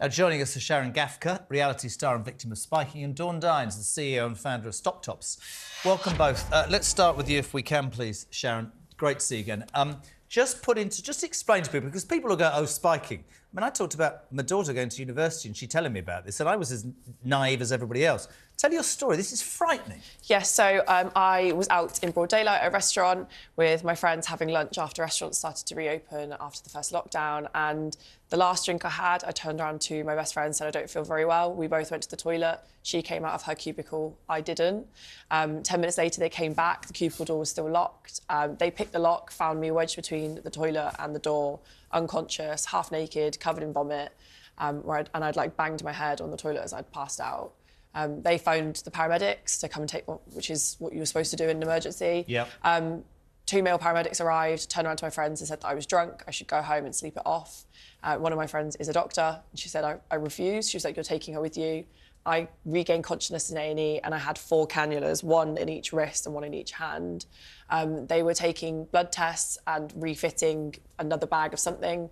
Joining us is Sharron Gaffka, reality star and victim of spiking, and Dawn Dines, the CEO and founder of Stoptopps. Welcome both. Let's start with you, if we can, please, Sharron. Great to see you again. Just explain to people, because people will go, oh, spiking. I mean, I talked about my daughter going to university and she telling me about this, and I was as naive as everybody else. Tell your story. This is frightening. Yes, so I was out in broad daylight at a restaurant with my friends having lunch after restaurants started to reopen after the first lockdown, and the last drink I had, I turned around to my best friend and said, I don't feel very well. We both went to the toilet. She came out of her cubicle. I didn't. 10 minutes later, they came back. The cubicle door was still locked. They picked the lock, found me wedged between the toilet and the door, unconscious, half naked, covered in vomit, and I'd like banged my head on the toilet as I'd passed out. They phoned the paramedics to come and take, which is what you were supposed to do in an emergency. Yep. 2 male paramedics arrived, turned around to my friends and said that I was drunk, I should go home and sleep it off. One of my friends is a doctor, and she said I refused. She was like, you're taking her with you. I regained consciousness in A&E, and I had 4 cannulas, 1 in each wrist and 1 in each hand. They were taking blood tests and refitting another bag of something.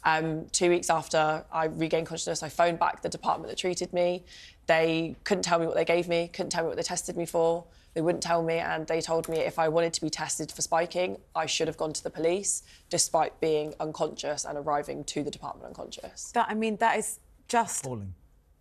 2 weeks after I regained consciousness, I phoned back the department that treated me. They couldn't tell me what they gave me, couldn't tell me what they tested me for. They wouldn't tell me, and they told me if I wanted to be tested for spiking, I should have gone to the police, despite being unconscious and arriving to the department unconscious. That is just Appalling.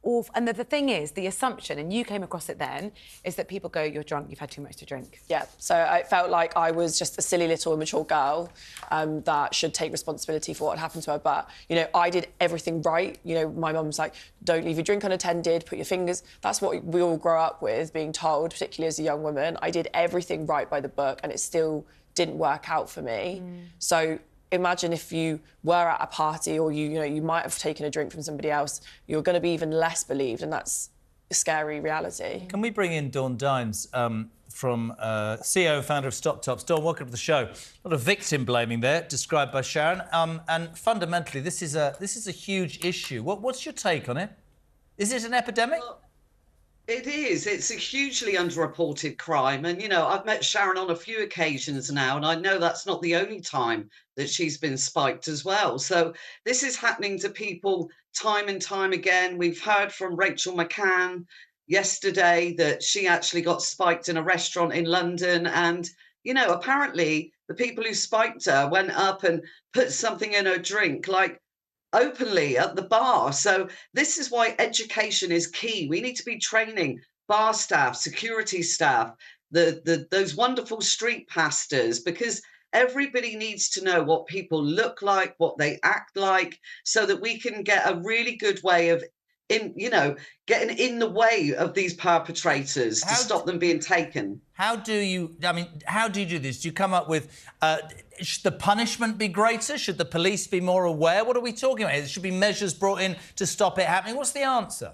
awful. And the thing is, the assumption, and you came across it then, is that people go, you're drunk, you've had too much to drink. Yeah, so I felt like I was just a silly little immature girl that should take responsibility for what happened to her. But, you know, I did everything right. You know, my mum's like, don't leave your drink unattended, put your fingers... That's what we all grow up with, being told, particularly as a young woman. I did everything right by the book, and it still didn't work out for me. So imagine if you were at a party, or you might have taken a drink from somebody else, you're going to be even less believed, and that's a scary reality. Can we bring in Dawn Dines, from CEO and founder of Stoptopps? Dawn, welcome to the show. A lot of victim blaming there, described by Sharron, and fundamentally, this is a huge issue. What's your take on it? Is it an epidemic? Well, it is. It's a hugely underreported crime. And, you know, I've met Sharron on a few occasions now, and I know that's not the only time that she's been spiked as well. So this is happening to people time and time again. We've heard from Rachel McCann yesterday that she actually got spiked in a restaurant in London. And, you know, apparently the people who spiked her went up and put something in her drink, like, openly at the bar. So this is why education is key. We need to be training bar staff, security staff, those wonderful street pastors, because everybody needs to know what people look like, what they act like, so that we can get a really good way of getting in the way of these perpetrators to stop them being taken. How do you do this? Do you come up with, should the punishment be greater? Should the police be more aware? What are we talking about? There should be measures brought in to stop it happening. What's the answer?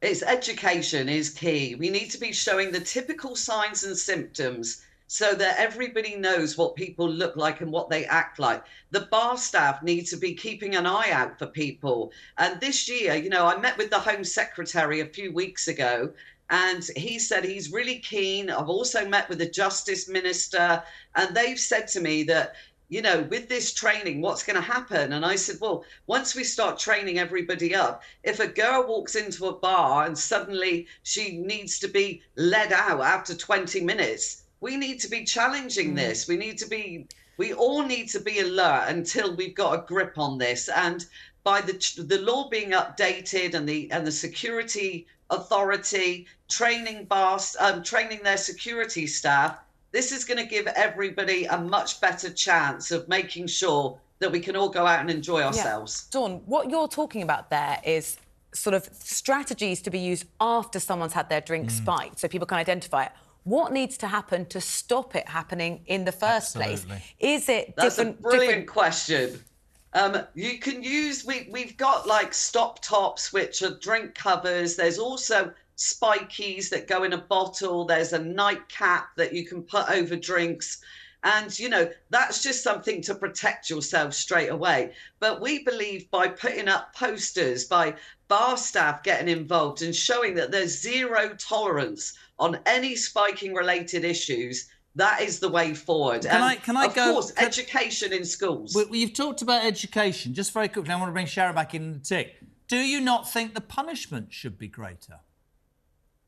It's education is key. We need to be showing the typical signs and symptoms so that everybody knows what people look like and what they act like. The bar staff need to be keeping an eye out for people. And this year, you know, I met with the Home Secretary a few weeks ago, and he said he's really keen. I've also met with the Justice Minister, and they've said to me that, you know, with this training, what's going to happen? And I said, well, once we start training everybody up, if a girl walks into a bar and suddenly she needs to be led out after 20 minutes, we need to be challenging this. We all need to be alert until we've got a grip on this. And by the law being updated and the security authority training their security staff, this is going to give everybody a much better chance of making sure that we can all go out and enjoy ourselves. Yeah. Dawn, what you're talking about there is sort of strategies to be used after someone's had their drink spiked, so people can identify it. What needs to happen to stop it happening in the first place? Is it That's a brilliant question. You can use, we've got like Stoptopps, which are drink covers. There's also spikies that go in a bottle. There's a nightcap that you can put over drinks. And, you know, that's just something to protect yourself straight away. But we believe by putting up posters, by bar staff getting involved and showing that there's zero tolerance on any spiking related issues, that is the way forward. Of course, education in schools. Well, you've talked about education. Just very quickly, I want to bring Sharron back in the tick. do you not think the punishment should be greater?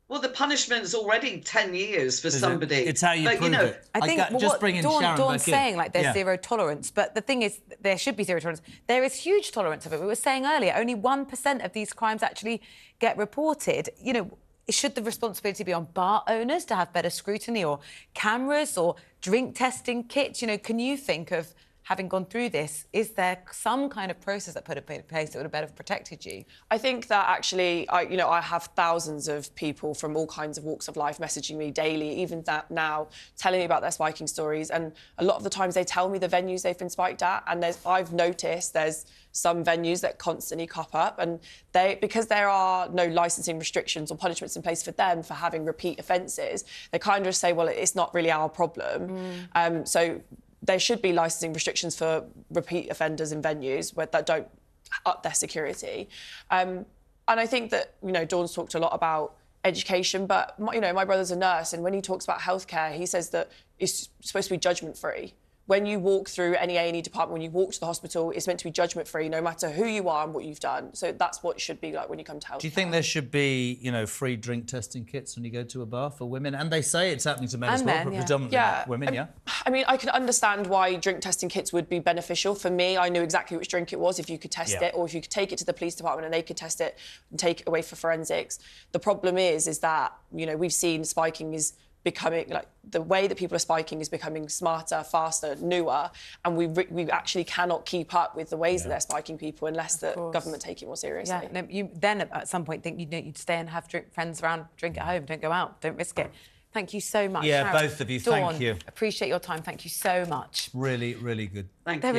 Well, the punishment's already 10 years for somebody. It's how you but, prove it. I think just bringing Sharron Dawn's back in. saying, like, there's zero tolerance, but the thing is, there should be zero tolerance. There is huge tolerance of it. We were saying earlier, only 1% of these crimes actually get reported. You know, should the responsibility be on bar owners to have better scrutiny, or cameras, or drink testing kits? You know, can you think of, having gone through this, is there some kind of process that put in place that would have better protected you? I think that actually, I have thousands of people from all kinds of walks of life messaging me daily, even that now, telling me about their spiking stories. And a lot of the times they tell me the venues they've been spiked at. And I've noticed there's some venues that constantly cop up, and because there are no licensing restrictions or punishments in place for them for having repeat offences, they kind of say, well, it's not really our problem. So there should be licensing restrictions for repeat offenders in venues that don't up their security. And I think that, Dawn's talked a lot about education, but, my brother's a nurse, and when he talks about healthcare, he says that it's supposed to be judgment-free. When you walk through any A&E department, when you walk to the hospital, it's meant to be judgment-free, no matter who you are and what you've done. So that's what it should be like when you come to healthcare. Do you think there should be, free drink testing kits when you go to a bar for women? And they say it's happening to men as well, but predominantly women, yeah? I mean, I can understand why drink testing kits would be beneficial. For me, I knew exactly which drink it was, if you could test it, or if you could take it to the police department and they could test it and take it away for forensics. The problem is that, we've seen spiking is becoming, like, the way that people are spiking is becoming smarter, faster, newer, and we actually cannot keep up with the ways that they're spiking people unless the government take it more seriously. Yeah, no, you then at some point think you'd stay and have friends around, drink at home, don't go out, don't risk it. Thank you so much. Yeah, Sharron. both of you, Dawn, thank you. Appreciate your time, thank you so much. Really, really good. Thank you.